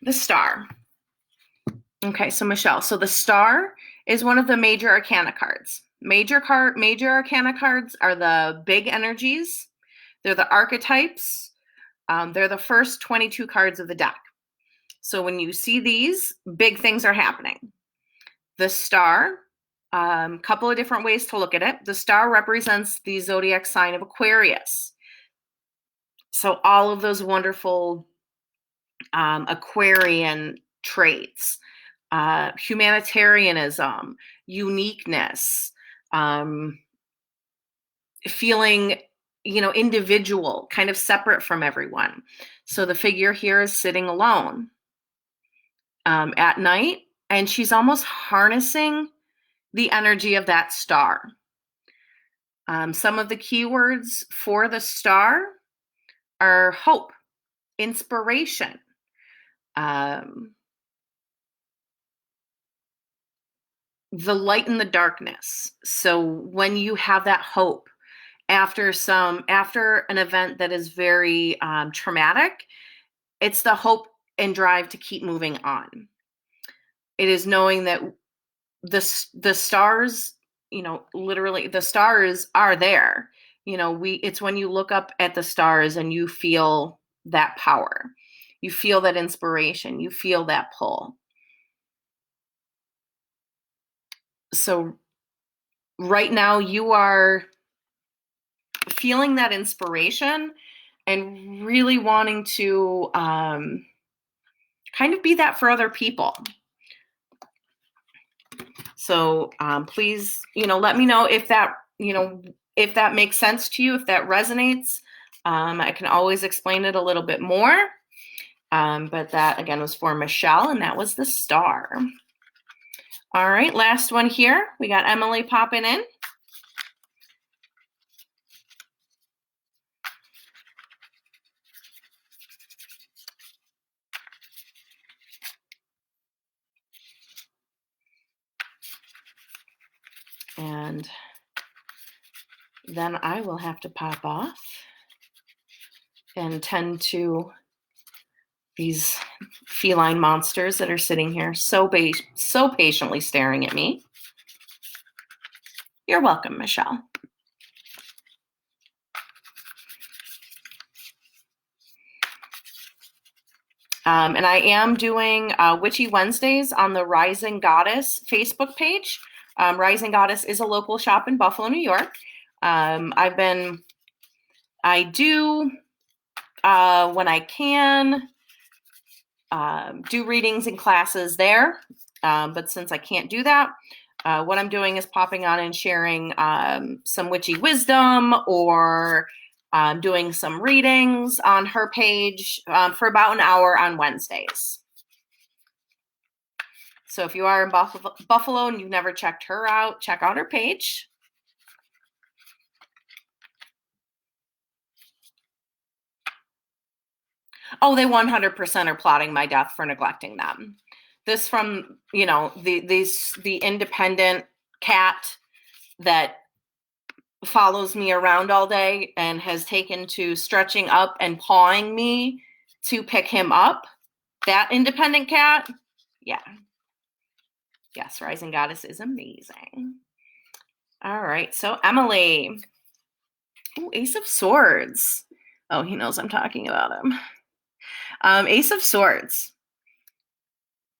The Star. Okay, so Michelle, so the Star is one of the major arcana cards. Major arcana cards are the big energies. They're the archetypes. They're the first 22 cards of the deck. So when you see these, big things are happening. The Star, couple of different ways to look at it. The Star represents the zodiac sign of Aquarius. So all of those wonderful Aquarian traits, humanitarianism, uniqueness, feeling, individual, kind of separate from everyone. So the figure here is sitting alone at night, and she's almost harnessing the energy of that star. Some of the keywords for the Star are hope, inspiration, the light in the darkness. So when you have that hope after an event that is very traumatic, it's the hope and drive to keep moving on. It is knowing that the stars, literally the stars are there. it's when you look up at the stars and you feel that power. You feel that inspiration. You feel that pull. So right now you are feeling that inspiration and really wanting to kind of be that for other people. So please, let me know if that, if that makes sense to you, if that resonates. I can always explain it a little bit more. But that, again, was for Michelle, and that was the star. All right, last one here. We got Emily popping in. And then I will have to pop off and tend to these feline monsters that are sitting here so patiently staring at me. You're welcome, Michelle. And I am doing Witchy Wednesdays on the Rising Goddess Facebook page. Rising Goddess is a local shop in Buffalo, New York. I do, when I can, do readings and classes there. But since I can't do that, what I'm doing is popping on and sharing some witchy wisdom, or doing some readings on her page for about an hour on Wednesdays. So if you are in Buffalo and you've never checked her out, check out her page. Oh, they 100% are plotting my death for neglecting them. This from, the independent cat that follows me around all day and has taken to stretching up and pawing me to pick him up. That independent cat, yeah. Yes, Rising Goddess is amazing. All right, so Emily. Ooh, Ace of Swords. Oh, he knows I'm talking about him. Ace of Swords.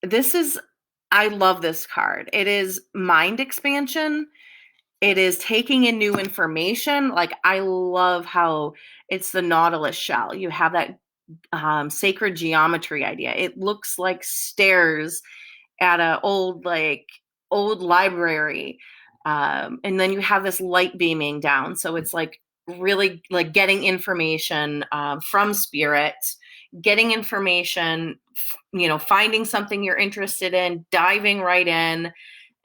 I love this card. It is mind expansion. It is taking in new information. Like, I love how it's the Nautilus shell. You have that sacred geometry idea. It looks like stairs at a old library. And then you have this light beaming down. So it's like really like getting information from spirit, getting information, finding something you're interested in, diving right in,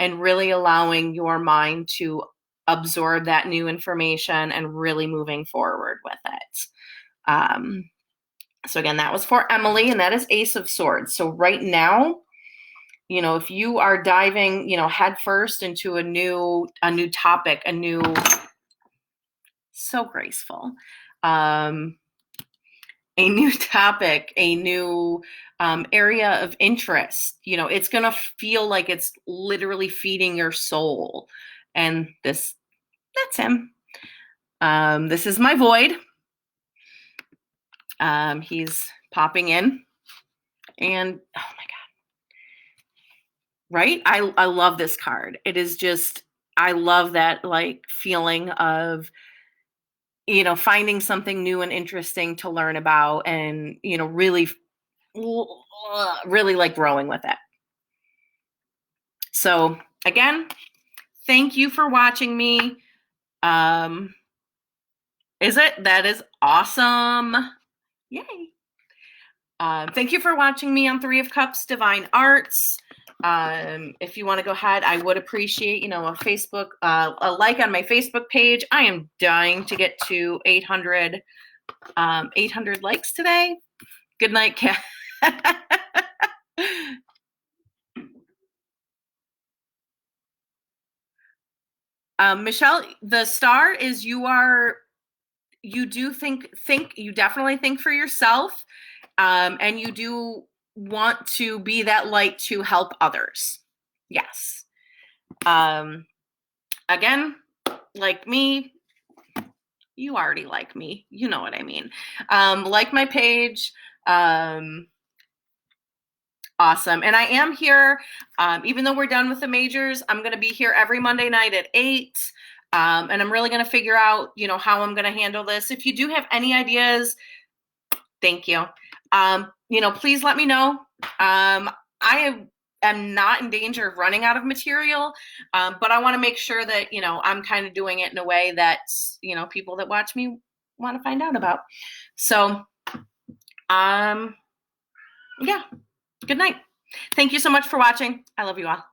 and really allowing your mind to absorb that new information and really moving forward with it. So again, that was for Emily, and that is Ace of Swords. So right now, if you are diving, head first into a new topic, so graceful, a new topic, a new area of interest, it's going to feel like it's literally feeding your soul. And that's him. This is my void. He's popping in, and oh my God. Right? I love this card. It is just, I love that feeling of, finding something new and interesting to learn about, and, really growing with it. So again, thank you for watching me. That is awesome. Yay. Thank you for watching me on Three of Cups Divine Arts. If you want to go ahead, I would appreciate, a Facebook, a like on my Facebook page. I am dying to get to 800 likes today. Good night, Kat. Michelle, the star is you definitely think for yourself. And you do want to be that light to help others. Yes. Again, like me, You already like me. You know what I mean. Like my page. Um, awesome. And I am here, even though we're done with the majors, I'm going to be here every Monday night at 8. And I'm really going to figure out, how I'm going to handle this. If you do have any ideas, thank you. Please let me know. I am not in danger of running out of material, but I want to make sure that, I'm kind of doing it in a way that, people that watch me want to find out about. So, yeah, good night. Thank you so much for watching. I love you all.